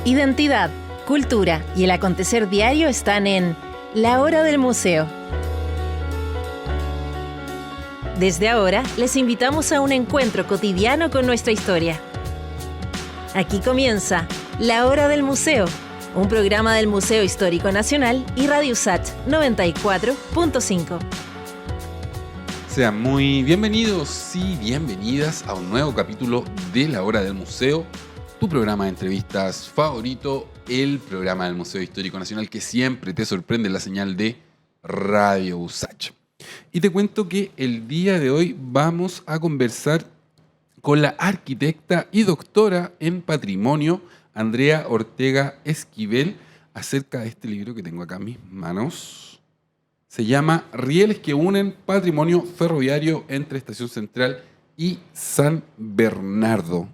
Identidad, cultura y el acontecer diario están en La Hora del Museo. Desde ahora, les invitamos a un encuentro cotidiano con nuestra historia. Aquí comienza La Hora del Museo, un programa del Museo Histórico Nacional y Radio USACH 94.5. Sean muy bienvenidos y bienvenidas a un nuevo capítulo de La Hora del Museo, tu programa de entrevistas favorito, el programa del Museo Histórico Nacional que siempre te sorprende en la señal de Radio USACH. Y te cuento que el día de hoy vamos a conversar con la arquitecta y doctora en patrimonio, Andrea Ortega Esquivel, acerca de este libro que tengo acá en mis manos. Se llama Rieles que unen patrimonio ferroviario entre Estación Central y San Bernardo.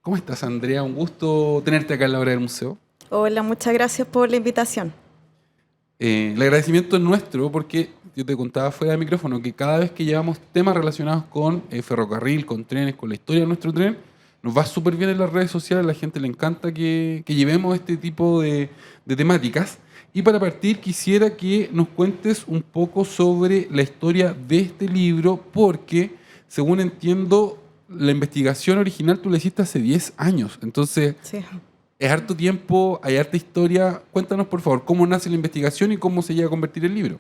¿Cómo estás, Andrea? Un gusto tenerte acá en la Hora del Museo. Hola, muchas gracias por la invitación. El agradecimiento es nuestro porque yo te contaba fuera de micrófono que cada vez que llevamos temas relacionados con ferrocarril, con trenes, con la historia de nuestro tren, nos va súper bien en las redes sociales, a la gente le encanta que llevemos este tipo de temáticas. Y para partir quisiera que nos cuentes un poco sobre la historia de este libro porque, según entiendo, la investigación original tú la hiciste hace 10 años. Entonces, Sí. es harto tiempo, hay harta historia. Cuéntanos, por favor, cómo nace la investigación y cómo se llega a convertir el libro.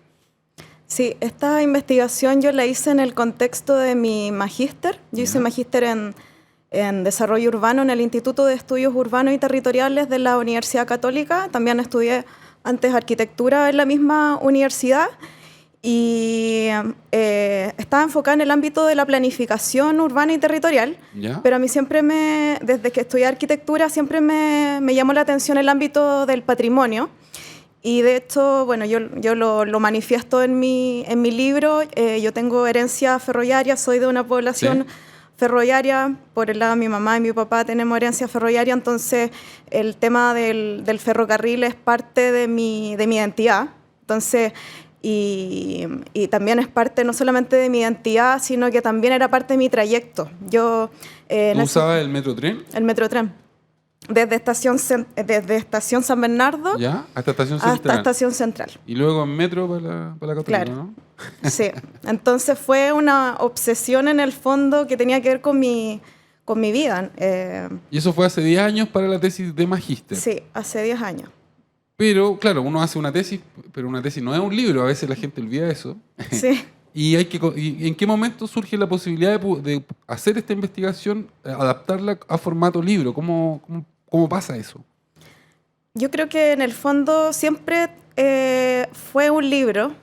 Sí, esta investigación yo la hice en el contexto de mi magíster. Yo hice magíster en Desarrollo Urbano en el Instituto de Estudios Urbanos y Territoriales de la Universidad Católica. También estudié antes arquitectura en la misma universidad y estaba enfocada en el ámbito de la planificación urbana y territorial, pero a mí siempre desde que estudié arquitectura, siempre me llamó la atención el ámbito del patrimonio. Y de hecho, bueno, yo lo manifiesto en mi libro. Yo tengo herencia ferroviaria, soy de una población ferroviaria, por el lado de mi mamá y mi papá tenemos herencia ferroviaria, entonces el tema del ferrocarril es parte de mi identidad. Entonces, y también es parte no solamente de mi identidad, sino que también era parte de mi trayecto. Yo, ¿Tú usabas el Metrotren? El Metrotren. Desde Estación San Bernardo hasta Estación Central. Hasta Estación Central. Y luego en metro para la Católica, claro. ¿no? Sí. Entonces fue una obsesión en el fondo que tenía que ver con mi vida. Y eso fue hace 10 años para la tesis de magíster. Sí, hace 10 años. Pero, claro, uno hace una tesis, pero una tesis no es un libro. A veces la gente olvida eso. Sí. ¿Y en qué momento surge la posibilidad de hacer esta investigación, adaptarla a formato libro? ¿Cómo pasa eso? Yo creo que en el fondo siempre fue un libro,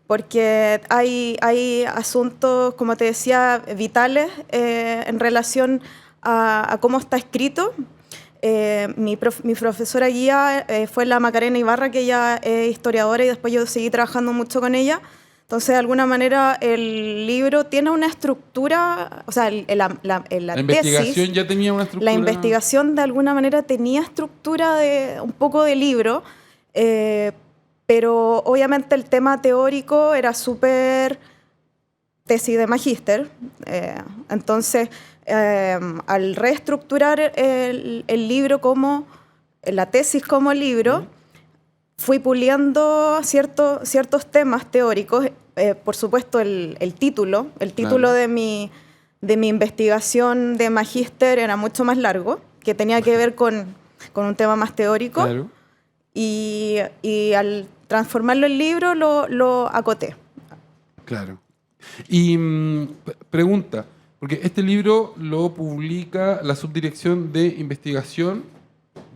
porque hay asuntos, como te decía, vitales en relación a cómo está escrito. Mi profesora guía fue la Macarena Ibarra, que ella es historiadora y después yo seguí trabajando mucho con ella. Entonces, de alguna manera, el libro tiene una estructura, o sea, la investigación tesis, ya tenía una estructura. La investigación, de alguna manera, tenía estructura de un poco de libro, pero obviamente el tema teórico era súper tesis de magíster. Entonces, al reestructurar el libro la tesis como libro, fui puliendo ciertos temas teóricos. Por supuesto, el título claro. de mi investigación de magíster era mucho más largo, que tenía que ver con un tema más teórico. Claro. Y al transformarlo en libro lo acoté. Claro. Y pregunta, porque este libro lo publica la Subdirección de Investigación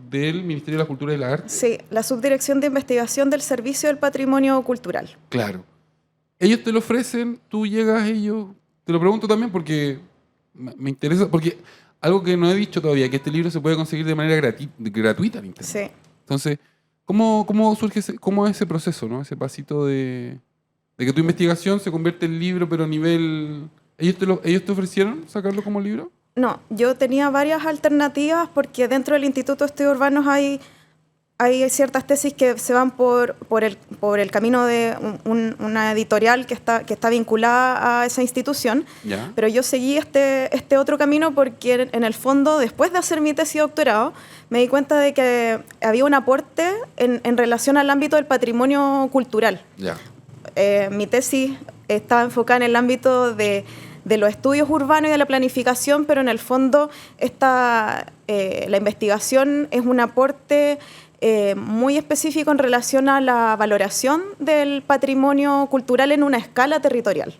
del Ministerio de la Cultura y las Artes. Sí, la Subdirección de Investigación del Servicio del Patrimonio Cultural. Claro. Ellos te lo ofrecen, tú llegas a ellos. Te lo pregunto también porque me interesa, porque algo que no he dicho todavía, que este libro se puede conseguir de manera gratuita en Internet. Sí. Entonces, ¿cómo surge cómo es ese proceso, ¿no? Ese pasito de que tu investigación se convierte en libro, pero a nivel... ¿Ellos te ofrecieron sacarlo como libro? No, yo tenía varias alternativas porque dentro del Instituto de Estudios Urbanos hay hay ciertas tesis que se van por el camino de una editorial que está vinculada a esa institución, ¿Ya? pero yo seguí este otro camino porque en el fondo, después de hacer mi tesis de doctorado, me di cuenta de que había un aporte en relación al ámbito del patrimonio cultural. Ya. Mi tesis estaba enfocada en el ámbito de los estudios urbanos y de la planificación, pero en el fondo la investigación es un aporte muy específico en relación a la valoración del patrimonio cultural en una escala territorial.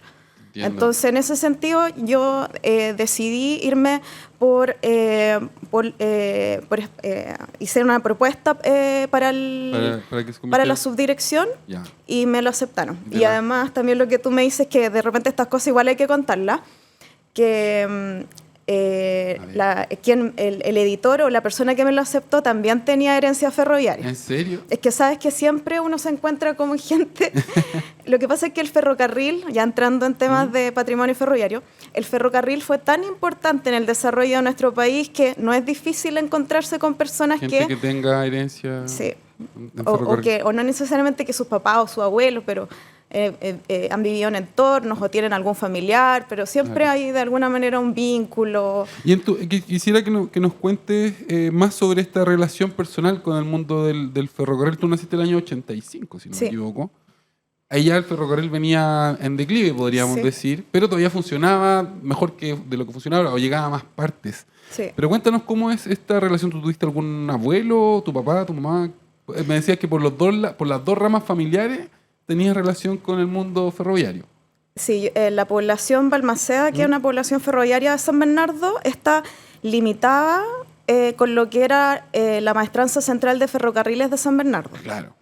Entiendo. Entonces, en ese sentido, yo decidí irme hice una propuesta ¿Para que se para la convirtiera? subdirección Ya. y me lo aceptaron. De Y la- además, también lo que tú me dices, que de repente estas cosas igual hay que contarlas, que el editor o la persona que me lo aceptó también tenía herencia ferroviaria. ¿En serio? Es que sabes que siempre uno se encuentra con gente. Lo que pasa es que el ferrocarril, ya entrando en temas de patrimonio ferroviario, el ferrocarril fue tan importante en el desarrollo de nuestro país que no es difícil encontrarse con personas Gente que tenga herencia sí, en o ferrocarril. no necesariamente que sus papás o sus abuelos, pero han vivido en entornos o tienen algún familiar, pero siempre Claro. hay de alguna manera un vínculo. Y quisiera que nos cuentes más sobre esta relación personal con el mundo del ferrocarril. Tú naciste el año 85, si no Sí. me equivoco. Ahí ya el ferrocarril venía en declive, podríamos Sí. decir, pero todavía funcionaba mejor que de lo que funcionaba ahora, o llegaba a más partes. Sí. Pero cuéntanos cómo es esta relación. ¿Tú tuviste algún abuelo, tu papá, tu mamá? Me decías que por las dos ramas familiares tenías relación con el mundo ferroviario. Sí, la población Balmaceda, que es una población ferroviaria de San Bernardo, está limitada con lo que era la Maestranza Central de Ferrocarriles de San Bernardo. Claro.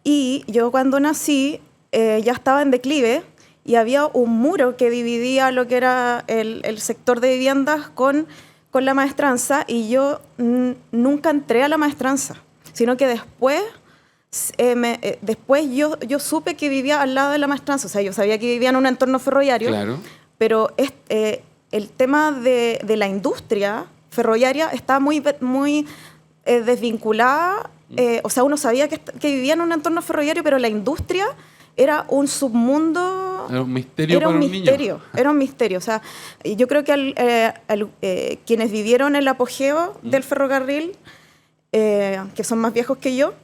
Y yo cuando nací ya estaba en declive y había un muro que dividía lo que era el sector de viviendas con la maestranza, y yo nunca entré a la maestranza, sino que después yo supe que vivía al lado de la maestranza. O sea, yo sabía que vivía en un entorno ferroviario, Claro. pero el tema de la industria ferroviaria está muy desvinculada. O sea, uno sabía que vivía en un entorno ferroviario, pero la industria era un submundo. Era un misterio Era para un un niño. misterio, era un misterio. O sea, yo creo que quienes vivieron el apogeo del ferrocarril, que son más viejos que yo,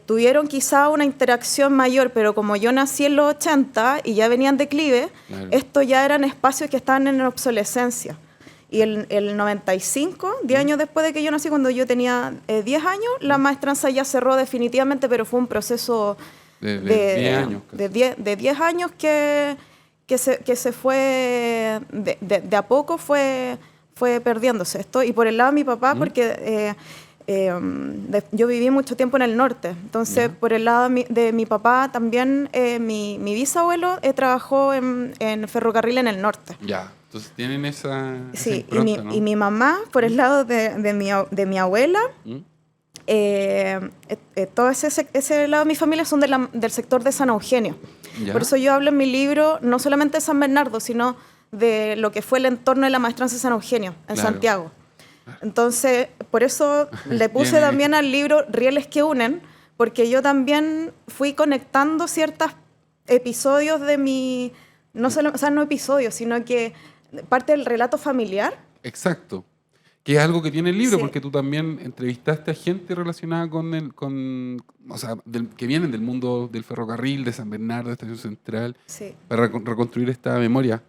tuvieron quizá una interacción mayor, pero como yo nací en los 80 y ya venía en declive, Claro. estos ya eran espacios que estaban en obsolescencia. Y el 95, 10 años después de que yo nací, cuando yo tenía 10 años, la maestranza ya cerró definitivamente, pero fue un proceso De 10 años. casi. de 10 años que se fue, de a poco fue perdiéndose esto. Y por el lado de mi papá, porque yo viví mucho tiempo en el norte, entonces por el lado de mi papá también, mi bisabuelo trabajó en ferrocarril en el norte. Ya, entonces tienen esa Sí, impronta, ¿no? y mi mamá, por el lado de mi abuela, ¿Mm? todo ese lado de mi familia son del sector de San Eugenio. Ya. Por eso yo hablo en mi libro no solamente de San Bernardo, sino de lo que fue el entorno de la maestranza de San Eugenio, en Claro. Santiago. Entonces, por eso le puse Bien ahí. también al libro Rieles que unen, porque yo también fui conectando ciertos episodios de mi... No episodios, sino que parte del relato familiar. Exacto. Que es algo que tiene el libro, Sí. porque tú también entrevistaste a gente relacionada que vienen del mundo del ferrocarril, de San Bernardo, de Estación Central, Sí. para reconstruir esta memoria.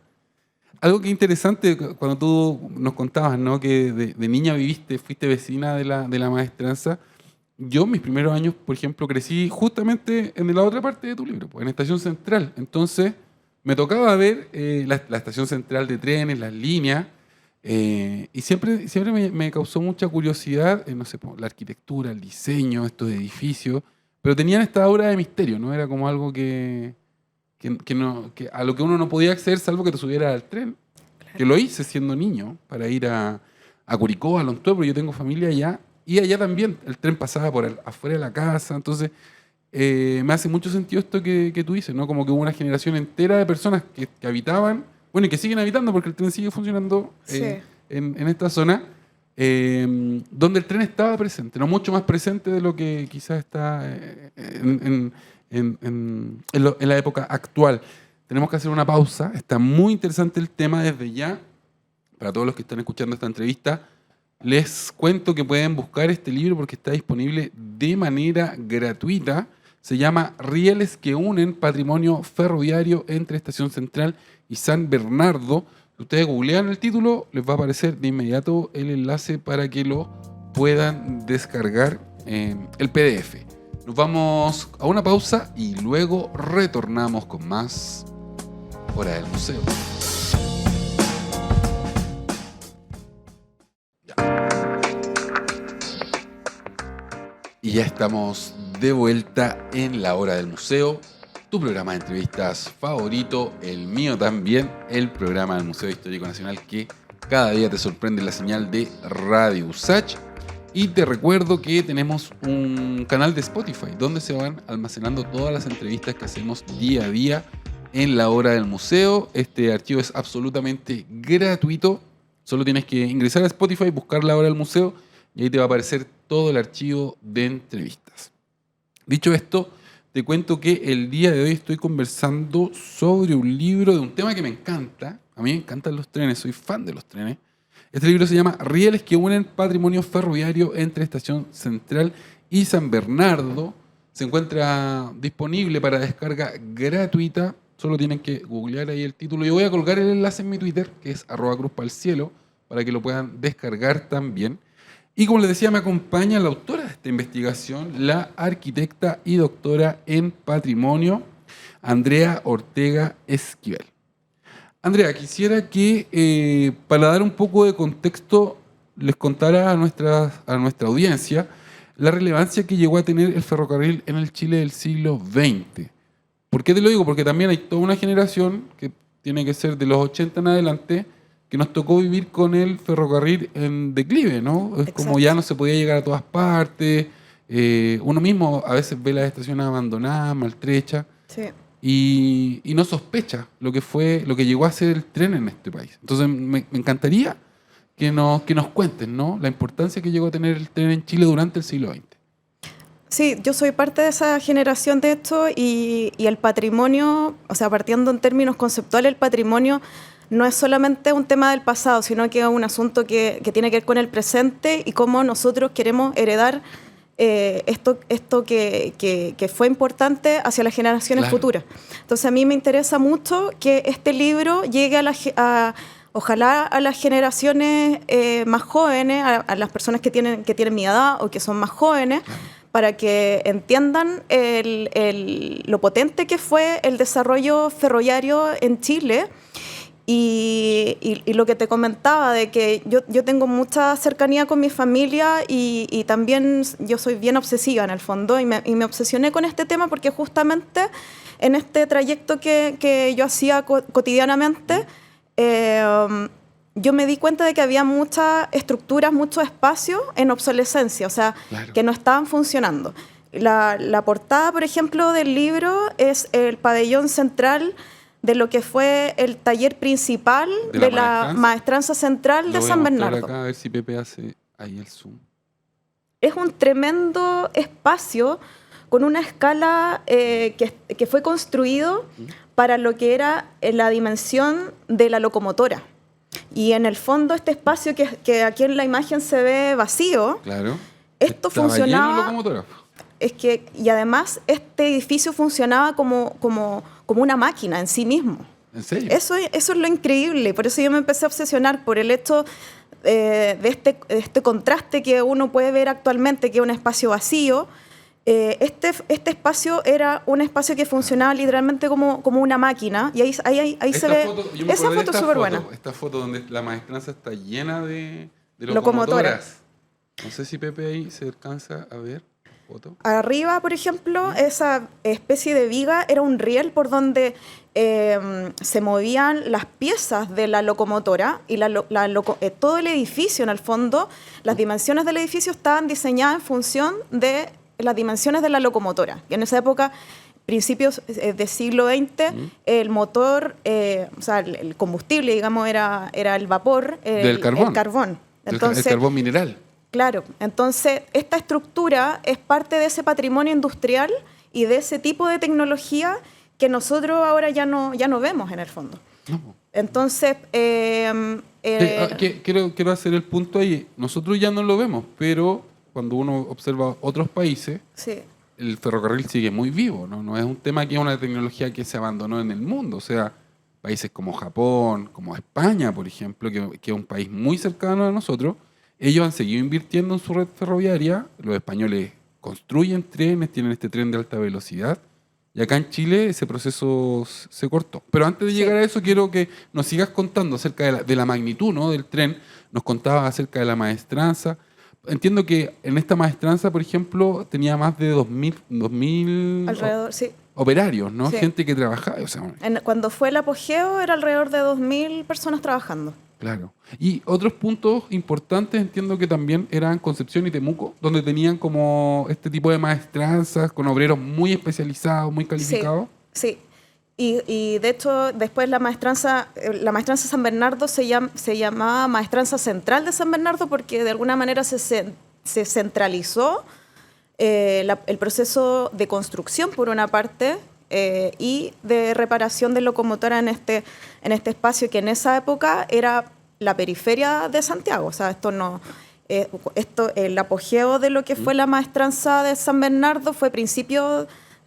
Algo que interesante cuando tú nos contabas, ¿no? Que de niña fuiste vecina de la maestranza. Yo mis primeros años, por ejemplo, crecí justamente en la otra parte de tu libro, pues, en Estación Central. Entonces me tocaba ver la estación central de trenes, las líneas, y siempre me causó mucha curiosidad, no sé, la arquitectura, el diseño, estos edificios, pero tenían esta aura de misterio, ¿no? Era como algo que a lo que uno no podía acceder salvo que te subiera al tren, que lo hice siendo niño para ir a Curicó, a Lontué, porque yo tengo familia allá, y allá también el tren pasaba por afuera de la casa. Entonces me hace mucho sentido esto que tú dices, ¿no? Como que hubo una generación entera de personas que habitaban, bueno, y que siguen habitando porque el tren sigue funcionando Sí. en esta zona, donde el tren estaba presente, no mucho más presente de lo que quizás está en la época actual. Tenemos que hacer una pausa, está muy interesante el tema desde ya. Para todos los que están escuchando esta entrevista, les cuento que pueden buscar este libro porque está disponible de manera gratuita. Se llama Rieles que unen patrimonio ferroviario entre Estación Central y San Bernardo. Si ustedes googlean el título, les va a aparecer de inmediato el enlace para que lo puedan descargar en el PDF. Nos vamos a una pausa y luego retornamos con más Hora del Museo. Y ya estamos de vuelta en la Hora del Museo, tu programa de entrevistas favorito, el mío también, el programa del Museo Histórico Nacional que cada día te sorprende en la señal de Radio USACH. Y te recuerdo que tenemos un canal de Spotify donde se van almacenando todas las entrevistas que hacemos día a día en la Hora del Museo. Este archivo es absolutamente gratuito, solo tienes que ingresar a Spotify, buscar la Hora del Museo y ahí te va a aparecer todo el archivo de entrevistas. Dicho esto, te cuento que el día de hoy estoy conversando sobre un libro de un tema que me encanta. A mí me encantan los trenes, soy fan de los trenes. Este libro se llama Rieles que unen patrimonio ferroviario entre Estación Central y San Bernardo. Se encuentra disponible para descarga gratuita. Solo tienen que googlear ahí el título. Yo voy a colgar el enlace en mi Twitter, que es @cruzpalcielo, para que lo puedan descargar también. Y como les decía, me acompaña la autora de esta investigación, la arquitecta y doctora en patrimonio, Andrea Ortega Esquivel. Andrea, quisiera que para dar un poco de contexto les contara a nuestra audiencia la relevancia que llegó a tener el ferrocarril en el Chile del siglo XX. ¿Por qué te lo digo? Porque también hay toda una generación que tiene que ser de los 80 en adelante que nos tocó vivir con el ferrocarril en declive, ¿no? Es como ya no se podía llegar a todas partes. Uno mismo a veces ve las estaciones abandonadas, maltrechas. Sí. Y no sospecha lo que llegó a ser el tren en este país. Entonces me encantaría que nos cuenten, ¿no?, la importancia que llegó a tener el tren en Chile durante el siglo XX. Sí, yo soy parte de esa generación de esto y el patrimonio, o sea, partiendo en términos conceptuales, el patrimonio no es solamente un tema del pasado, sino que es un asunto que tiene que ver con el presente y cómo nosotros queremos heredar esto que fue importante hacia las generaciones futuras. Entonces a mí me interesa mucho que este libro llegue ojalá a las generaciones más jóvenes, a las personas que tienen mi edad o que son más jóvenes, para que entiendan lo potente que fue el desarrollo ferroviario en Chile. Y lo que te comentaba de que yo tengo mucha cercanía con mi familia y también yo soy bien obsesiva en el fondo y me obsesioné con este tema porque justamente en este trayecto que yo hacía cotidianamente yo me di cuenta de que había muchas estructuras, muchos espacios en obsolescencia, o sea, que no estaban funcionando. La portada, por ejemplo, del libro es el pabellón central de lo que fue el taller principal de la maestranza central de San Bernardo. Acá a ver si Pepe hace ahí el zoom. Es un tremendo espacio con una escala que fue construido para lo que era la dimensión de la locomotora. Y en el fondo este espacio que aquí en la imagen se ve vacío, esto funcionaba... Y además este edificio funcionaba como una máquina en sí mismo. ¿En serio? Eso es lo increíble. Por eso yo me empecé a obsesionar por el hecho de este contraste que uno puede ver actualmente, que es un espacio vacío. Este espacio era un espacio que funcionaba literalmente como una máquina. Y ahí se ve... Esa foto es súper buena. Esta foto donde la maestranza está llena de locomotoras. No sé si Pepe ahí se alcanza a ver. Arriba, por ejemplo, esa especie de viga era un riel por donde se movían las piezas de la locomotora y todo el edificio, en el fondo, las dimensiones del edificio estaban diseñadas en función de las dimensiones de la locomotora. Y en esa época, principios del siglo XX, el motor, o sea, el combustible, digamos, era el vapor, del carbón. El carbón. Entonces, el carbón mineral. Claro, entonces esta estructura es parte de ese patrimonio industrial y de ese tipo de tecnología que nosotros ahora ya no vemos en el fondo. No. Entonces... quiero hacer el punto ahí. Nosotros ya no lo vemos, pero cuando uno observa otros países, sí. el ferrocarril sigue muy vivo, ¿no? No es un tema que es una tecnología que se abandonó en el mundo. O sea, países como Japón, como España, por ejemplo, que es un país muy cercano a nosotros, ellos han seguido invirtiendo en su red ferroviaria. Los españoles construyen trenes, tienen este tren de alta velocidad. Y acá en Chile ese proceso se cortó. Pero antes de llegar a eso, quiero que nos sigas contando acerca de la magnitud, ¿no?, del tren. Nos contabas acerca de la maestranza. Entiendo que en esta maestranza, por ejemplo, tenía más de 2.000 Alrededor, sí. operarios, ¿no? Sí. Gente que trabajaba. O sea, Cuando fue el apogeo era alrededor de 2.000 personas trabajando. claro. Y otros puntos importantes, entiendo que también eran Concepción y Temuco, donde tenían como este tipo de maestranzas con obreros muy especializados, muy calificados. Sí. Y de hecho, después la maestranza San Bernardo se llamaba Maestranza Central de San Bernardo porque de alguna manera se centralizó el proceso de construcción, por una parte, y de reparación de locomotora en este espacio que en esa época era la periferia de Santiago. O sea, el apogeo de lo que fue la maestranza de San Bernardo fue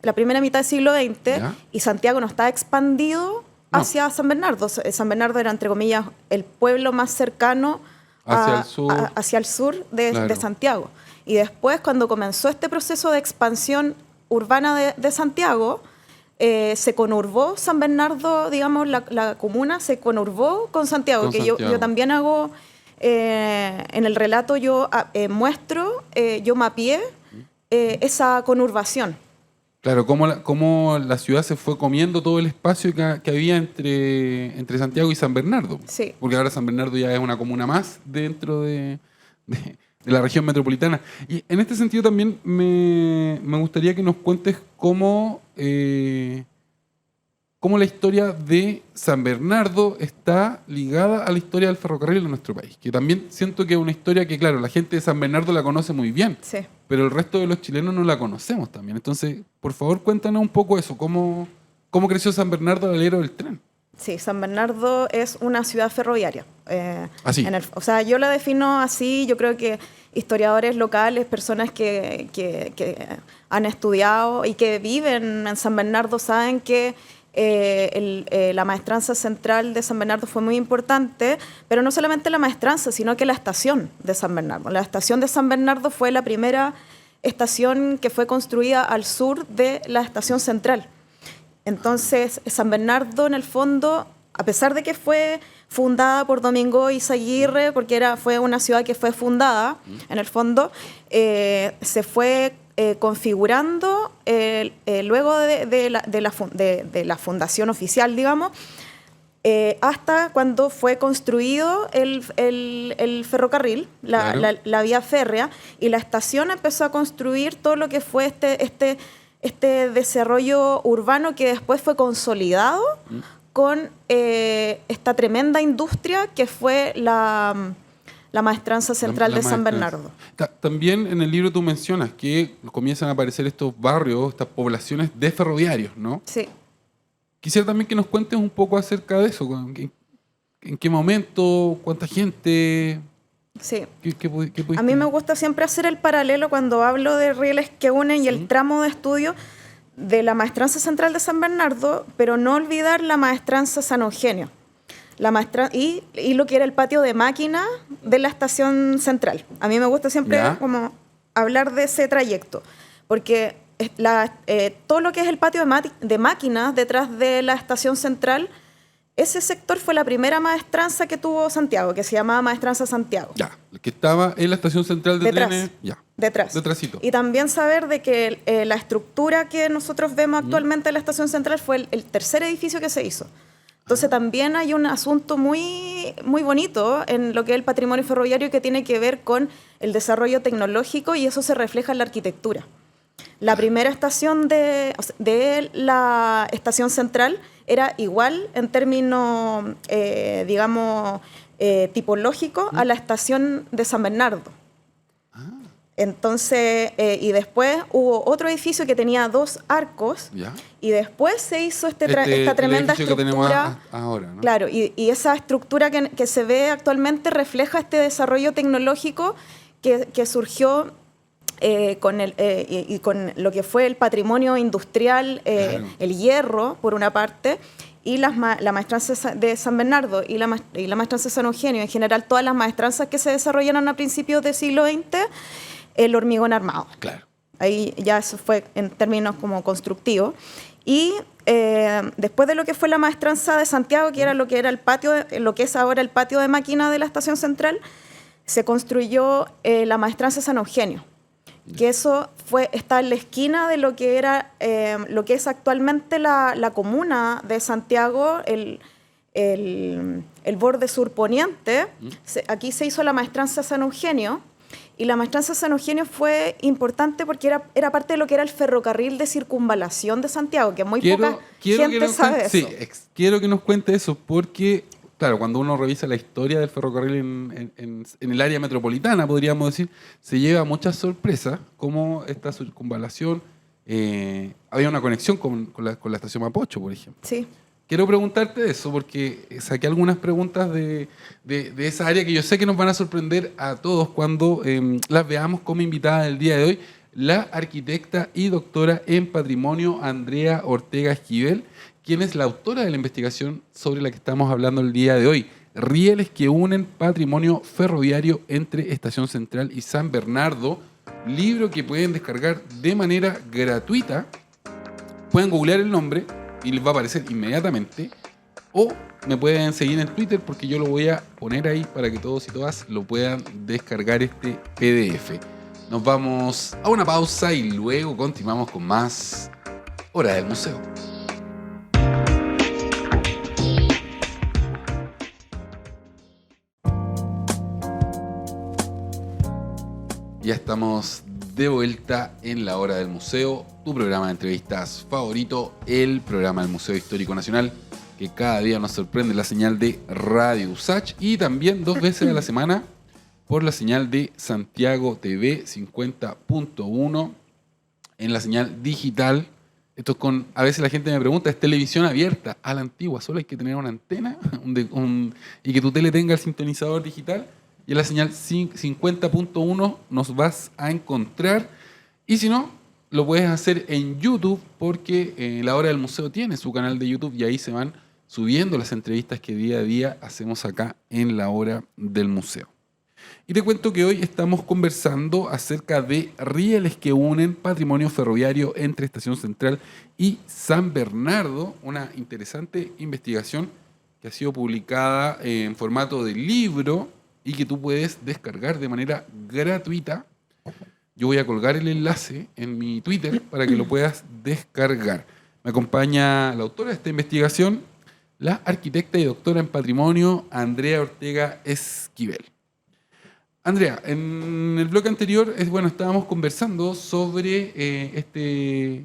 la primera mitad del siglo XX, ¿ya? Y Santiago no estaba expandido hacia San Bernardo. San Bernardo era, entre comillas, el pueblo más cercano hacia el sur de Santiago. Y después, cuando comenzó este proceso de expansión urbana de Santiago, se conurbó San Bernardo, digamos, la comuna se conurbó con Santiago, que yo también hago, en el relato yo muestro, yo mapeé esa conurbación. Claro, cómo la ciudad se fue comiendo todo el espacio que había entre Santiago y San Bernardo. Sí. Porque ahora San Bernardo ya es una comuna más dentro de la región metropolitana. Y en este sentido también me gustaría que nos cuentes cómo la historia de San Bernardo está ligada a la historia del ferrocarril de nuestro país. Que también siento que es una historia que, claro, la gente de San Bernardo la conoce muy bien, sí, pero el resto de los chilenos no la conocemos también. Entonces, por favor, cuéntanos un poco eso. ¿Cómo creció San Bernardo al alero del tren? Sí, San Bernardo es una ciudad ferroviaria. Así. O sea, yo la defino así. Yo creo que historiadores locales, personas que han estudiado y que viven en San Bernardo saben que la maestranza central de San Bernardo fue muy importante, pero no solamente la maestranza, sino que la estación de San Bernardo. La estación de San Bernardo fue la primera estación que fue construida al sur de la estación central. Entonces, San Bernardo, en el fondo, a pesar de que fue fundada por Domingo Izaguirre, porque fue una ciudad que fue fundada, en el fondo, se fue configurando luego de la fundación oficial, digamos, hasta cuando fue construido el ferrocarril, la vía férrea, y la estación empezó a construir todo lo que fue este desarrollo urbano que después fue consolidado con esta tremenda industria que fue la maestranza central de San Bernardo. También en el libro tú mencionas que comienzan a aparecer estos barrios, estas poblaciones de ferroviarios, ¿no? Sí. Quisiera también que nos cuentes un poco acerca de eso. ¿En qué momento? ¿Cuánta gente? Sí. ¿Qué pudiste? A mí me gusta siempre hacer el paralelo cuando hablo de rieles que unen y el tramo de estudio de la maestranza central de San Bernardo, pero no olvidar la maestranza San Eugenio. Y lo que era el patio de máquina de la estación central. A mí me gusta siempre como hablar de ese trayecto, porque todo lo que es el patio de máquinas detrás de la estación central, ese sector fue la primera maestranza que tuvo Santiago, que se llamaba Maestranza Santiago. Ya, que estaba en la estación central de trenes. Detrásito. Y también saber de que la estructura que nosotros vemos actualmente en la estación central fue el tercer edificio que se hizo. Entonces también hay un asunto muy, muy bonito en lo que es el patrimonio ferroviario que tiene que ver con el desarrollo tecnológico, y eso se refleja en la arquitectura. La primera estación de la estación central era igual en términos, digamos, tipológico a la estación de San Bernardo. Entonces, y después hubo otro edificio que tenía 2 arcos, ¿Ya? y después se hizo esta tremenda edificio que tenemos estructura. ahora, ¿no? Claro, y esa estructura que se ve actualmente refleja este desarrollo tecnológico que surgió con lo que fue el patrimonio industrial, Claro. el hierro, por una parte, y la maestranza de San Bernardo y la maestranza de San Eugenio, en general todas las maestranzas que se desarrollaron a principios del siglo XX, el hormigón armado. Claro. Ahí ya eso fue en términos como constructivos. Y después de lo que fue la maestranza de Santiago, que era lo que era el patio, lo que es ahora el patio de máquina de la estación central, se construyó la maestranza de San Eugenio, que eso está en la esquina de lo que era lo que es actualmente la comuna de Santiago, el borde surponiente. Aquí se hizo la maestranza San Eugenio, y la maestranza San Eugenio fue importante porque era parte de lo que era el ferrocarril de circunvalación de Santiago, que muy poca gente sabe eso. Sí, quiero que nos cuente eso porque, claro, cuando uno revisa la historia del ferrocarril en el área metropolitana, podríamos decir, se lleva muchas sorpresas, como esta circunvalación. Había una conexión con la estación Mapocho, por ejemplo. Sí. Quiero preguntarte eso porque saqué algunas preguntas de esa área que yo sé que nos van a sorprender a todos cuando las veamos como invitada del día de hoy, la arquitecta y doctora en patrimonio Andrea Ortega Esquivel, quien es la autora de la investigación sobre la que estamos hablando el día de hoy. Rieles que unen patrimonio ferroviario entre Estación Central y San Bernardo, libro que pueden descargar de manera gratuita. Pueden googlear el nombre y les va a aparecer inmediatamente, o me pueden seguir en Twitter porque yo lo voy a poner ahí para que todos y todas lo puedan descargar este PDF. Nos vamos a una pausa y luego continuamos con más Hora del Museo. Ya estamos de vuelta en la Hora del Museo, tu programa de entrevistas favorito, el programa del Museo Histórico Nacional, que cada día nos sorprende la señal de Radio USACH y también 2 veces a la semana por la señal de Santiago TV 50.1 en la señal digital. Esto a veces la gente me pregunta, ¿es televisión abierta? A la antigua, solo hay que tener una antena y que tu tele tenga el sintonizador digital. Y en la señal 50.1 nos vas a encontrar. Y si no, lo puedes hacer en YouTube porque La Hora del Museo tiene su canal de YouTube y ahí se van subiendo las entrevistas que día a día hacemos acá en La Hora del Museo. Y te cuento que hoy estamos conversando acerca de rieles que unen patrimonio ferroviario entre Estación Central y San Bernardo, una interesante investigación que ha sido publicada en formato de libro y que tú puedes descargar de manera gratuita. Yo voy a colgar el enlace en mi Twitter para que lo puedas descargar. Me acompaña la autora de esta investigación, la arquitecta y doctora en patrimonio, Andrea Ortega Esquivel. Andrea, en el bloque anterior, estábamos conversando sobre este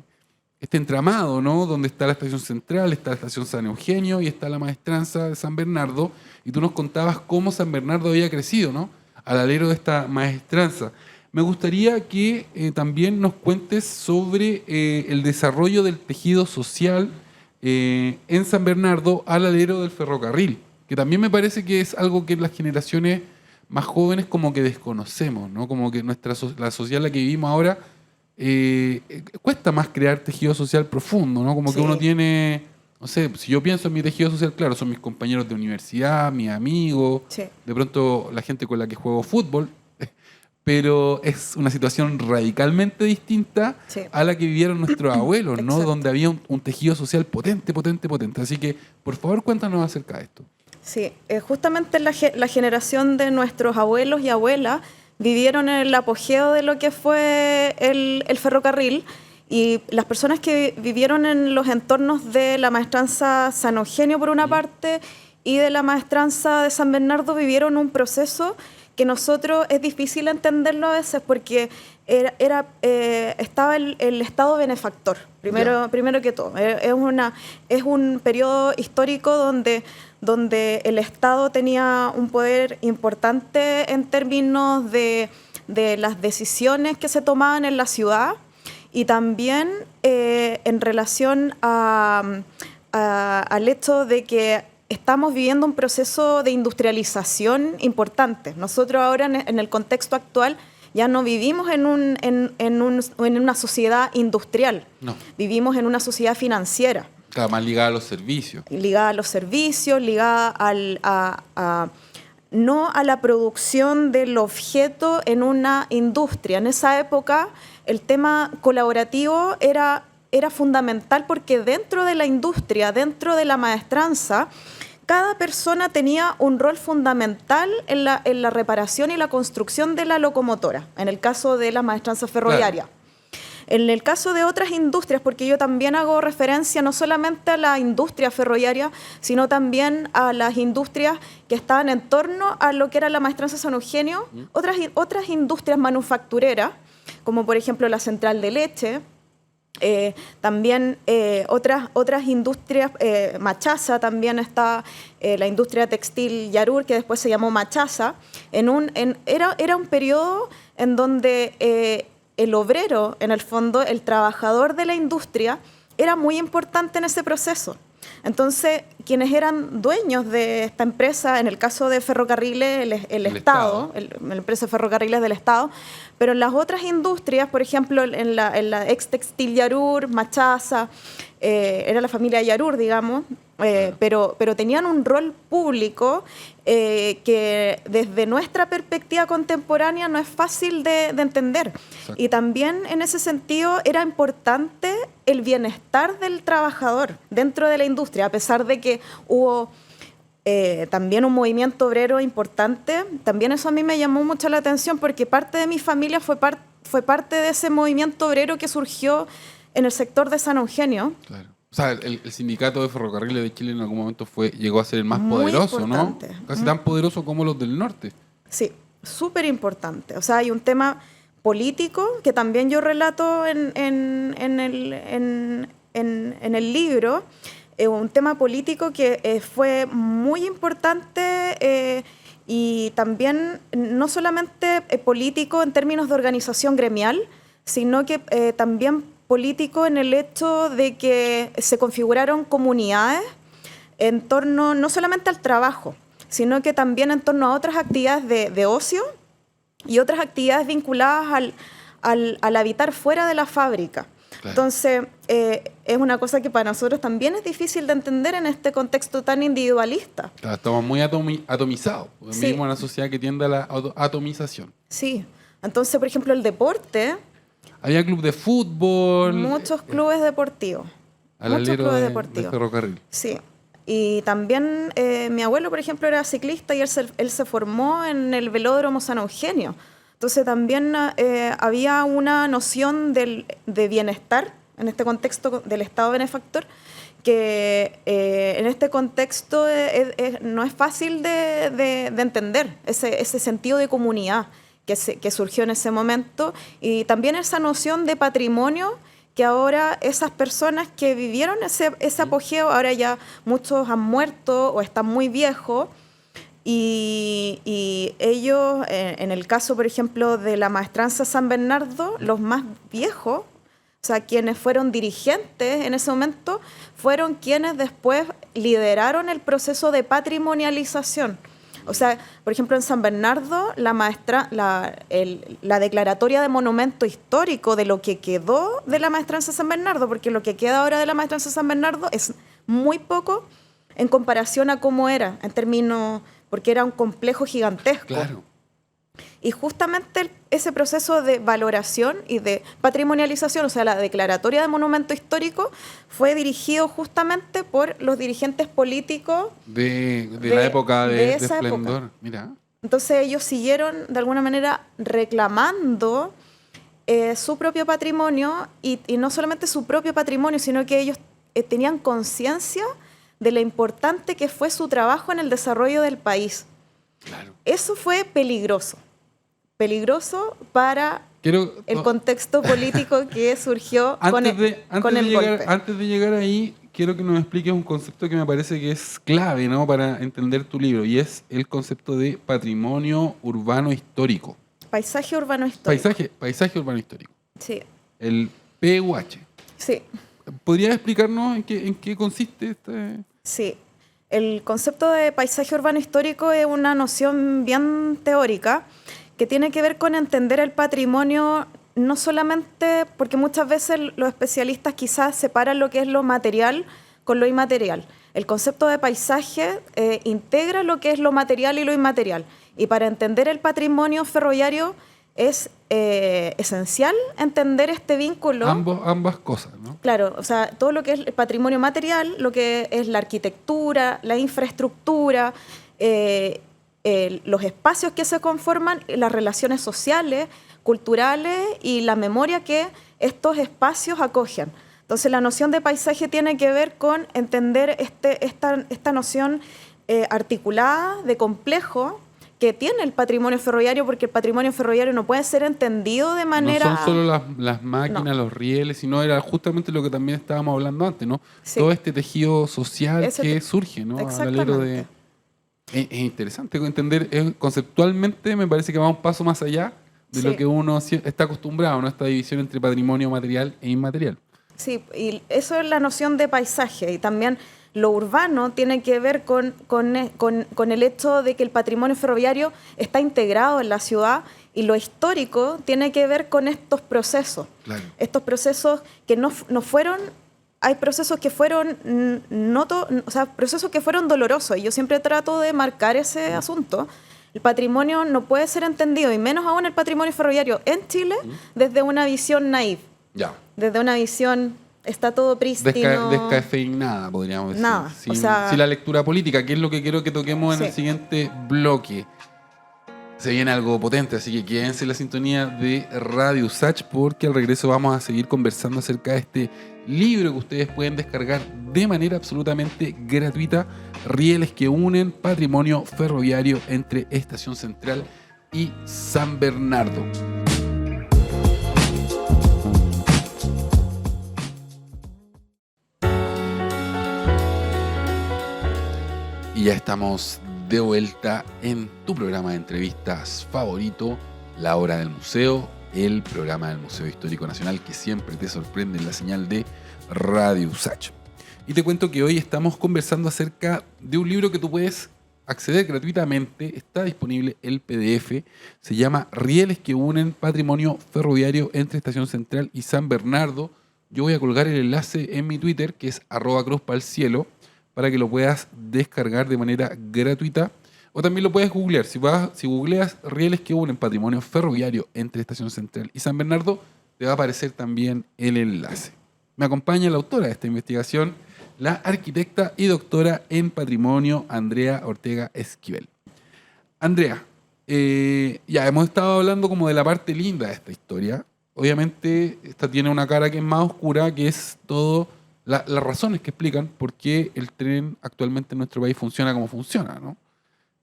entramado, ¿no? Donde está la estación central, está la estación San Eugenio y está la maestranza de San Bernardo. Y tú nos contabas cómo San Bernardo había crecido, ¿no? Al alero de esta maestranza. Me gustaría que también nos cuentes sobre el desarrollo del tejido social en San Bernardo al alero del ferrocarril, que también me parece que es algo que las generaciones más jóvenes como que desconocemos, ¿no? Como que la sociedad en la que vivimos ahora cuesta más crear tejido social profundo, ¿no? Como que uno tiene, no sé, si yo pienso en mi tejido social, claro, son mis compañeros de universidad, mis amigos, de pronto la gente con la que juego fútbol, pero es una situación radicalmente distinta a la que vivieron nuestros abuelos, ¿no? Donde había un tejido social potente. Así que, por favor, cuéntanos acerca de esto. Sí, justamente la generación de nuestros abuelos y abuelas vivieron en el apogeo de lo que fue el ferrocarril, y las personas que vivieron en los entornos de la maestranza San Eugenio por una parte y de la maestranza de San Bernardo vivieron un proceso que nosotros es difícil entenderlo a veces porque estaba el Estado benefactor, primero que todo. Es un periodo histórico donde donde el Estado tenía un poder importante en términos de las decisiones que se tomaban en la ciudad y también en relación al hecho de que estamos viviendo un proceso de industrialización importante. Nosotros ahora en el contexto actual ya no vivimos en una sociedad industrial, No. Vivimos en una sociedad financiera. Claro, más ligada a los servicios. Ligada a los servicios, ligada no a la producción del objeto en una industria. En esa época el tema colaborativo era fundamental porque dentro de la industria, dentro de la maestranza, cada persona tenía un rol fundamental en la reparación y la construcción de la locomotora, en el caso de la maestranza ferroviaria. Claro. En el caso de otras industrias, porque yo también hago referencia no solamente a la industria ferroviaria, sino también a las industrias que estaban en torno a lo que era la maestranza San Eugenio, otras industrias manufactureras, como por ejemplo la central de leche, también otras industrias, Machaza, también está la industria textil Yarur, que después se llamó Machaza. Era un periodo en donde el obrero, en el fondo, el trabajador de la industria, era muy importante en ese proceso. Entonces, quienes eran dueños de esta empresa, en el caso de ferrocarriles, el Estado, la empresa de ferrocarriles del Estado, pero en las otras industrias, por ejemplo, en la ex textil Yarur, Machaza, era la familia Yarur, digamos, pero tenían un rol público que desde nuestra perspectiva contemporánea no es fácil de entender. Exacto. Y también en ese sentido era importante el bienestar del trabajador dentro de la industria, a pesar de que hubo también un movimiento obrero importante. También eso a mí me llamó mucho la atención porque parte de mi familia fue parte de ese movimiento obrero que surgió en el sector de San Eugenio. Claro. O sea, el sindicato de ferrocarriles de Chile en algún momento llegó a ser el más poderoso, importante, ¿no? Casi tan poderoso como los del norte. Sí, súper importante. O sea, hay un tema político que también yo relato en el libro, un tema político que fue muy importante y también no solamente político en términos de organización gremial, sino que también político en el hecho de que se configuraron comunidades en torno no solamente al trabajo, sino que también en torno a otras actividades de ocio y otras actividades vinculadas al habitar fuera de la fábrica. Claro. Entonces, es una cosa que para nosotros también es difícil de entender en este contexto tan individualista. Claro, estamos muy atomizados. Sí. Vivimos en una sociedad que tiende a la atomización. Sí. Entonces, por ejemplo, el deporte... Había club de fútbol. Muchos clubes deportivos. Muchos clubes deportivos. De ferrocarril. Sí. Y también mi abuelo, por ejemplo, era ciclista y él se formó en el velódromo San Eugenio. Entonces también había una noción de bienestar en este contexto del Estado benefactor que en este contexto no es fácil de entender ese sentido de comunidad que surgió en ese momento, y también esa noción de patrimonio que ahora esas personas que vivieron ese apogeo, ahora ya muchos han muerto o están muy viejos, y ellos, en el caso, por ejemplo, de la maestranza San Bernardo, los más viejos, o sea, quienes fueron dirigentes en ese momento, fueron quienes después lideraron el proceso de patrimonialización. O sea, por ejemplo, en San Bernardo, la declaratoria de monumento histórico de lo que quedó de la maestranza San Bernardo, porque lo que queda ahora de la maestranza San Bernardo es muy poco en comparación a cómo era, en términos, porque era un complejo gigantesco. Claro. Y justamente ese proceso de valoración y de patrimonialización, o sea, la declaratoria de monumento histórico, fue dirigido justamente por los dirigentes políticos de la época de esplendor. Época. Mira. Entonces ellos siguieron de alguna manera reclamando su propio patrimonio y no solamente su propio patrimonio, sino que ellos tenían conciencia de lo importante que fue su trabajo en el desarrollo del país. Claro. Eso fue peligroso para el contexto político que surgió con el golpe. Antes de llegar ahí, quiero que nos expliques un concepto que me parece que es clave, ¿no?, para entender tu libro, y es el concepto de patrimonio urbano histórico. Paisaje urbano histórico. Paisaje urbano histórico. Sí. El PUH. Sí. ¿Podrías explicarnos en qué consiste este? Sí. El concepto de paisaje urbano histórico es una noción bien teórica que tiene que ver con entender el patrimonio, no solamente porque muchas veces los especialistas quizás separan lo que es lo material con lo inmaterial. El concepto de paisaje integra lo que es lo material y lo inmaterial. Y para entender el patrimonio ferroviario es esencial entender este vínculo. Ambas cosas, ¿no? Claro, o sea, todo lo que es el patrimonio material, lo que es la arquitectura, la infraestructura, los espacios que se conforman, las relaciones sociales, culturales y la memoria que estos espacios acogen. Entonces, la noción de paisaje tiene que ver con entender esta noción articulada, de complejo, que tiene el patrimonio ferroviario, porque el patrimonio ferroviario no puede ser entendido de manera... No son solo las máquinas, No. los rieles, sino era justamente lo que también estábamos hablando antes, ¿no? Sí. Todo este tejido social Ese que surge, ¿no? Exactamente. Es interesante entender, conceptualmente me parece que va un paso más allá de Sí. lo que uno está acostumbrado, ¿no? Esta división entre patrimonio material e inmaterial. Sí, y eso es la noción de paisaje. Y también lo urbano tiene que ver con el hecho de que el patrimonio ferroviario está integrado en la ciudad, y lo histórico tiene que ver con estos procesos. Claro. Estos procesos que no fueron... Hay procesos que fueron procesos que fueron dolorosos, y yo siempre trato de marcar ese asunto. El patrimonio no puede ser entendido, y menos aún el patrimonio ferroviario en Chile, desde una visión naif, Ya. desde una visión está todo prístino. Descafeinada, podríamos decir. Nada, Sin, o sea... sin la lectura política, que es lo que quiero que toquemos en Sí. el siguiente bloque. Se viene algo potente, así que quédense en la sintonía de Radio USACH, porque al regreso vamos a seguir conversando acerca de este libro que ustedes pueden descargar de manera absolutamente gratuita, Rieles que unen patrimonio ferroviario entre Estación Central y San Bernardo. Y ya estamos de vuelta en tu programa de entrevistas favorito, La Hora del Museo, el programa del Museo Histórico Nacional que siempre te sorprende en la señal de Radio USACH. Y te cuento que hoy estamos conversando acerca de un libro que tú puedes acceder gratuitamente, está disponible el PDF, se llama Rieles que unen patrimonio ferroviario entre Estación Central y San Bernardo. Yo voy a colgar el enlace en mi Twitter, que es @cruzpalcielo, para que lo puedas descargar de manera gratuita, o también lo puedes googlear. Si googleas Rieles que unen patrimonio ferroviario entre Estación Central y San Bernardo, te va a aparecer también el enlace. Me acompaña la autora de esta investigación, la arquitecta y doctora en patrimonio, Andrea Ortega Esquivel. Andrea, ya hemos estado hablando como de la parte linda de esta historia. Obviamente esta tiene una cara que es más oscura, que es todo las razones que explican por qué el tren actualmente en nuestro país funciona como funciona, ¿no?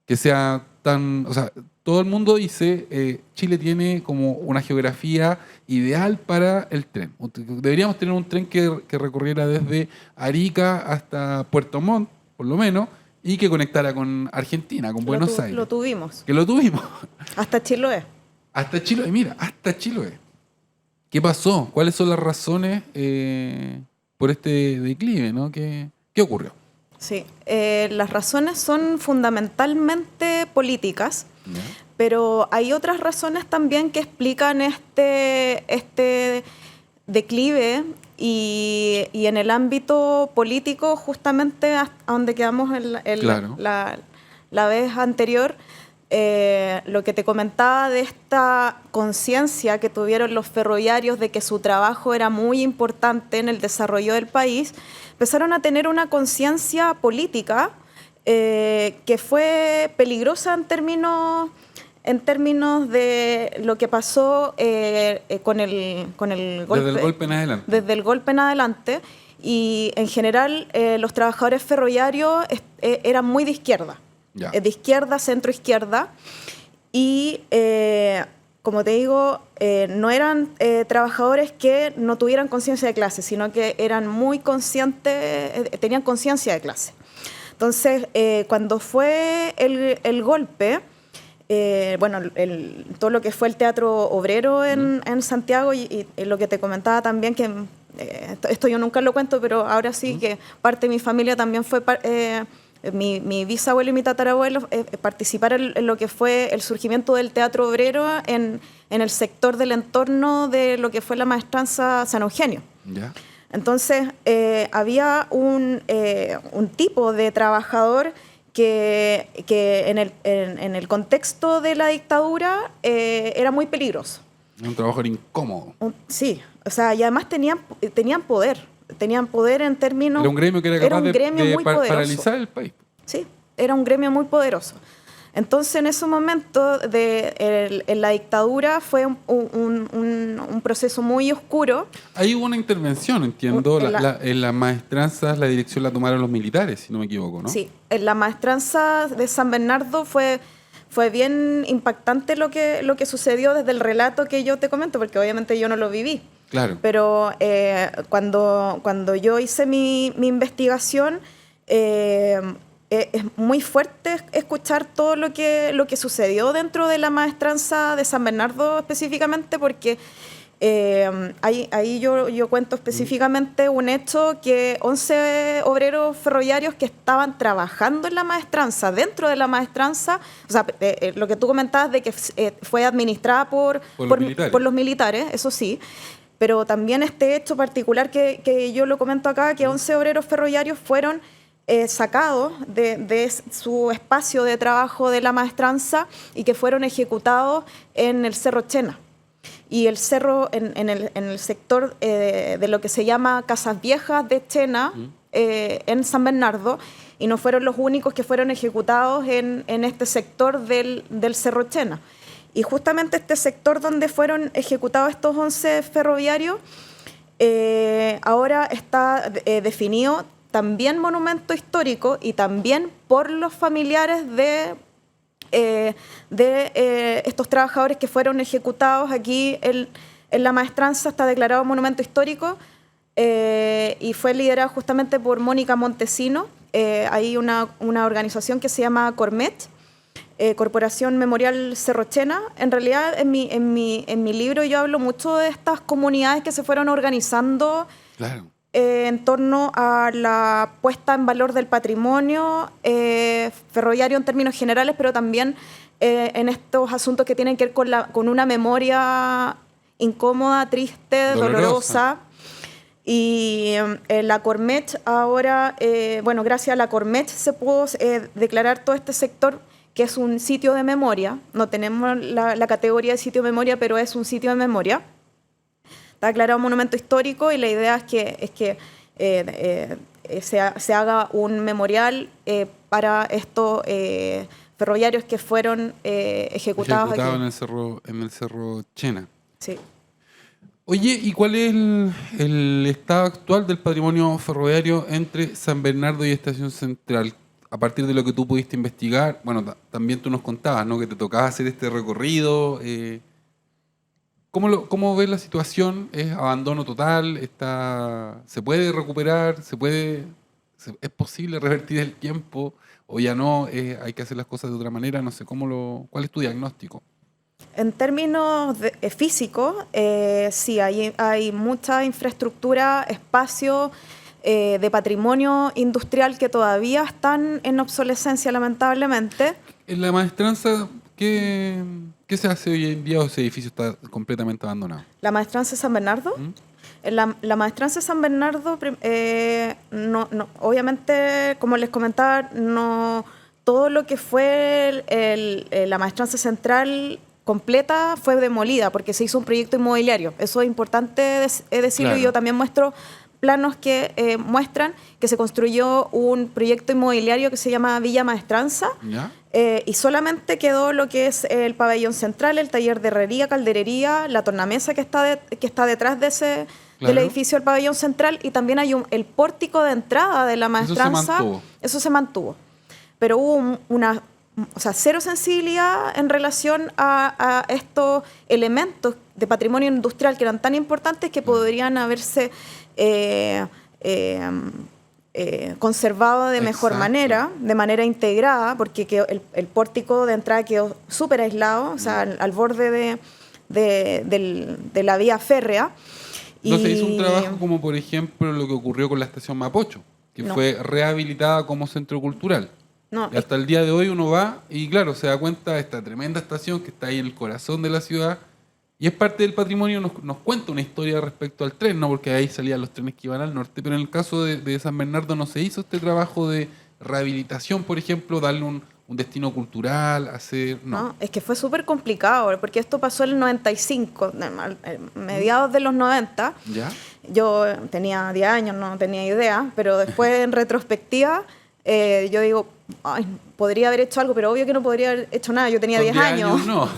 Que sea tan... O sea, todo el mundo dice Chile tiene como una geografía ideal para el tren. Deberíamos tener un tren que recorriera desde Arica hasta Puerto Montt, por lo menos, y que conectara con Argentina, con Buenos Aires. Lo tuvimos. Que lo tuvimos. Hasta Chiloé. Hasta Chiloé, mira, hasta Chiloé. ¿Qué pasó? ¿Cuáles son las razones por este declive, ¿no? ¿Qué ocurrió? Sí, las razones son fundamentalmente políticas, ¿Ya? pero hay otras razones también que explican este declive, y en el ámbito político, justamente a donde quedamos Claro. la vez anterior, lo que te comentaba de esta conciencia que tuvieron los ferroviarios de que su trabajo era muy importante en el desarrollo del país, empezaron a tener una conciencia política que fue peligrosa en términos de lo que pasó con el golpe. Desde el golpe en adelante. Desde el golpe en adelante. Y en general los trabajadores ferroviarios eran muy de izquierda. Ya. De izquierda, centro-izquierda. Y como te digo, no eran trabajadores que no tuvieran conciencia de clase, sino que eran muy conscientes, tenían conciencia de clase. Entonces, cuando fue el golpe, bueno, todo lo que fue el Teatro Obrero en Santiago y lo que te comentaba también, que esto yo nunca lo cuento, pero ahora sí que parte de mi familia también fue... Mi bisabuelo y mi tatarabuelo participaron en lo que fue el surgimiento del Teatro Obrero en el sector del entorno de lo que fue la Maestranza San Eugenio. ¿Ya? Entonces, había un tipo de trabajador que en el contexto de la dictadura era muy peligroso. Un trabajador incómodo. Sí, o sea, y además tenían poder. Tenían poder en términos... Era un gremio que era capaz de paralizar el país. Sí, era un gremio muy poderoso. Entonces, en ese momento, en la dictadura fue un proceso muy oscuro. Ahí hubo una intervención, entiendo. En las maestranzas la dirección la tomaron los militares, si no me equivoco, ¿no? Sí, en la maestranza de San Bernardo fue bien impactante lo que sucedió desde el relato que yo te comento, porque obviamente yo no lo viví. Claro. Pero cuando yo hice mi investigación, es muy fuerte escuchar todo lo que sucedió dentro de la maestranza de San Bernardo específicamente, porque ahí yo cuento específicamente un hecho que 11 obreros ferroviarios que estaban trabajando en la maestranza, dentro de la maestranza, o sea, lo que tú comentabas de que fue administrada por los militares, eso sí. Pero también este hecho particular que yo lo comento acá, que 11 obreros ferroviarios fueron sacados de su espacio de trabajo de la maestranza y que fueron ejecutados en el Cerro Chena. Y el cerro, en el sector de lo que se llama Casas Viejas de Chena, en San Bernardo, y no fueron los únicos que fueron ejecutados en este sector del Cerro Chena. Y justamente este sector donde fueron ejecutados estos 11 ferroviarios, ahora está definido también monumento histórico y también por los familiares de estos trabajadores que fueron ejecutados aquí en la maestranza. Está declarado monumento histórico y fue liderado justamente por Mónica Montesino. Hay una organización que se llama Cormet, Corporación Memorial Cerro Chena. En realidad, en mi libro yo hablo mucho de estas comunidades que se fueron organizando. Claro. En torno a la puesta en valor del patrimonio ferroviario en términos generales, pero también en estos asuntos que tienen que ver con una memoria incómoda, triste, dolorosa. Y la Cormet ahora, bueno, gracias a la Cormet se pudo declarar todo este sector que es un sitio de memoria. No tenemos la categoría de sitio de memoria, pero es un sitio de memoria. Está declarado monumento histórico y la idea es que se haga un memorial para estos ferroviarios que fueron ejecutados aquí. En el Cerro Chena. Sí. Oye, ¿y cuál es el estado actual del patrimonio ferroviario entre San Bernardo y Estación Central? A partir de lo que tú pudiste investigar, bueno, también tú nos contabas, ¿no?, que te tocaba hacer este recorrido. ¿Cómo ves la situación? ¿Es abandono total? ¿Se puede recuperar? ¿Es posible revertir el tiempo? ¿O ya no? ¿Hay que hacer las cosas de otra manera? No sé, ¿cuál es tu diagnóstico? En términos físicos, sí, hay mucha infraestructura, espacio de patrimonio industrial que todavía están en obsolescencia, lamentablemente. En la maestranza, ¿qué se hace hoy en día o ese edificio está completamente abandonado? ¿La maestranza de San Bernardo? La maestranza de San Bernardo, obviamente, como les comentaba, no todo lo que fue la maestranza central completa fue demolida porque se hizo un proyecto inmobiliario. Eso es importante decirlo. Claro. Y yo también muestro planos que muestran que se construyó un proyecto inmobiliario que se llama Villa Maestranza. ¿Ya? Y solamente quedó lo que es el pabellón central, el taller de herrería, calderería, la tornamesa que está detrás de del edificio del pabellón central, y también hay el pórtico de entrada de la maestranza. Eso se mantuvo. Pero hubo o sea, cero sensibilidad en relación a estos elementos de patrimonio industrial que eran tan importantes que podrían haberse conservado de mejor manera, de manera integrada, porque el pórtico de entrada quedó súper aislado, o sea, al borde de la vía férrea. No se hizo un trabajo como, por ejemplo, lo que ocurrió con la estación Mapocho, que fue rehabilitada como centro cultural. No, y hasta el día de hoy uno va y, claro, se da cuenta de esta tremenda estación que está ahí en el corazón de la ciudad y es parte del patrimonio, nos cuenta una historia respecto al tren, ¿no? Porque ahí salían los trenes que iban al norte, pero en el caso de San Bernardo no se hizo este trabajo de rehabilitación, por ejemplo, darle un destino cultural, hacer... No, es que fue súper complicado, porque esto pasó en el 95, mediados de los 90. ¿Ya? Yo tenía 10 años, no tenía idea, pero después en retrospectiva yo digo, ay, podría haber hecho algo, pero obvio que no podría haber hecho nada, yo tenía 10 años. No.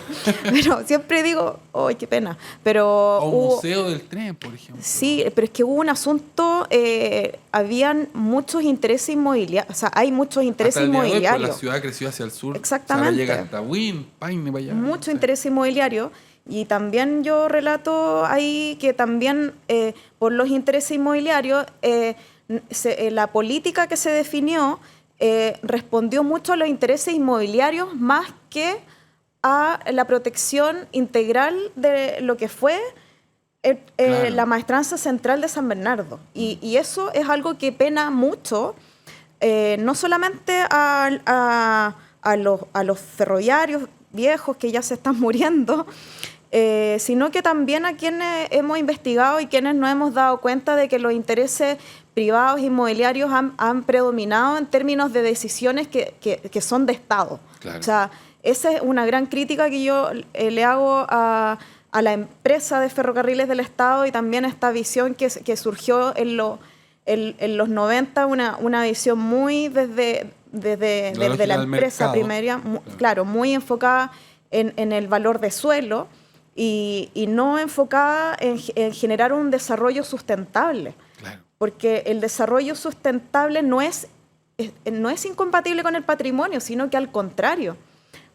Pero siempre digo, ay, qué pena. Pero o un museo del tren, por ejemplo. Sí, pero es que hubo un asunto, habían muchos intereses inmobiliarios, o sea, hay muchos intereses inmobiliarios. Hasta el día de hoy, pues, la ciudad creció hacia el sur. Exactamente. O sea, llega hasta Wynn, Paine, vaya. Mucho interés inmobiliario. Y también yo relato ahí que también por los intereses inmobiliarios, la política que se definió respondió mucho a los intereses inmobiliarios más que a la protección integral de lo que fue claro, la maestranza central de San Bernardo. Y eso es algo que pena mucho, no solamente a los ferroviarios viejos que ya se están muriendo, sino que también a quienes hemos investigado y quienes nos hemos dado cuenta de que los intereses privados inmobiliarios han predominado en términos de decisiones que son de Estado. Claro. O sea, esa es una gran crítica que yo le hago a la empresa de ferrocarriles del Estado y también esta visión que surgió en los 90, una visión muy desde la empresa primaria, claro, muy enfocada en el valor de suelo y no enfocada en generar un desarrollo sustentable. Claro. Porque el desarrollo sustentable no es incompatible con el patrimonio, sino que al contrario.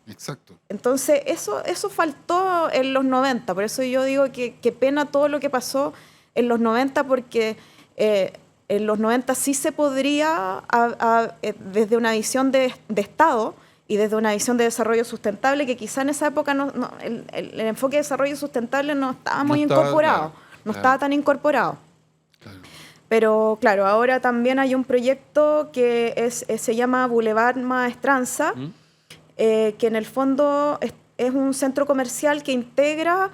Exacto. Entonces, eso faltó en los 90. Por eso yo digo que pena todo lo que pasó en los 90, porque en los 90 sí se podría, desde una visión de Estado y desde una visión de desarrollo sustentable, que quizá en esa época el enfoque de desarrollo sustentable no estaba muy incorporado, estaba tan incorporado. Claro. Pero claro, ahora también hay un proyecto que se llama Boulevard Maestranza, que en el fondo es un centro comercial que integra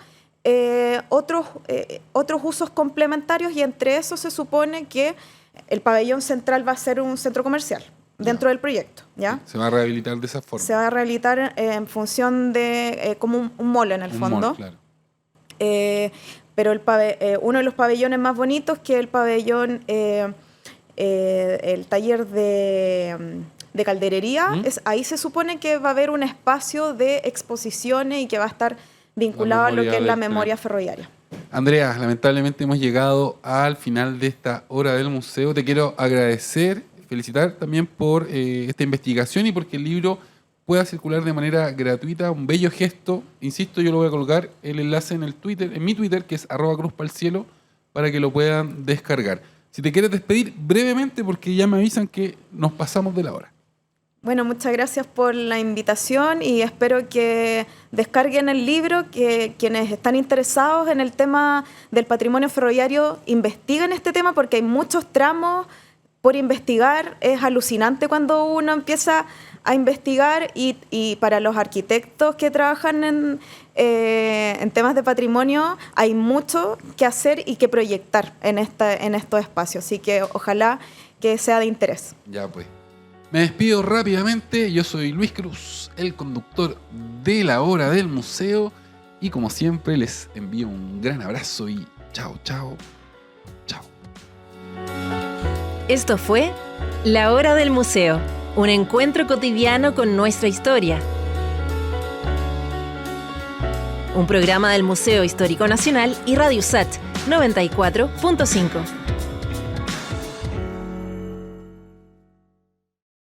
otros usos complementarios, y entre esos se supone que el pabellón central va a ser un centro comercial dentro del proyecto, ¿ya? Se va a rehabilitar de esa forma. Se va a rehabilitar en función de como un mall en el fondo. Mall, claro. Pero uno de los pabellones más bonitos, que es el pabellón, el taller de calderería, ahí se supone que va a haber un espacio de exposiciones y que va a estar vinculado a lo que es la memoria ferroviaria. Andrea, lamentablemente hemos llegado al final de esta hora del museo. Te quiero agradecer, felicitar también por esta investigación y porque el libro pueda circular de manera gratuita, un bello gesto. Insisto, yo lo voy a colocar el enlace en mi Twitter, que es @cruzpalcielo, para que lo puedan descargar. Si te quieres despedir brevemente, porque ya me avisan que nos pasamos de la hora. Bueno, muchas gracias por la invitación y espero que descarguen el libro, que quienes están interesados en el tema del patrimonio ferroviario investiguen este tema, porque hay muchos tramos por investigar. Es alucinante cuando uno empieza a investigar y para los arquitectos que trabajan en temas de patrimonio hay mucho que hacer y que proyectar en estos espacios. Así que ojalá que sea de interés. Ya pues. Me despido rápidamente. Yo soy Luis Cruz, el conductor de La Hora del Museo. Y como siempre les envío un gran abrazo y chao, chao, chao. Esto fue La Hora del Museo, un encuentro cotidiano con nuestra historia. Un programa del Museo Histórico Nacional y Radio USACH 94.5.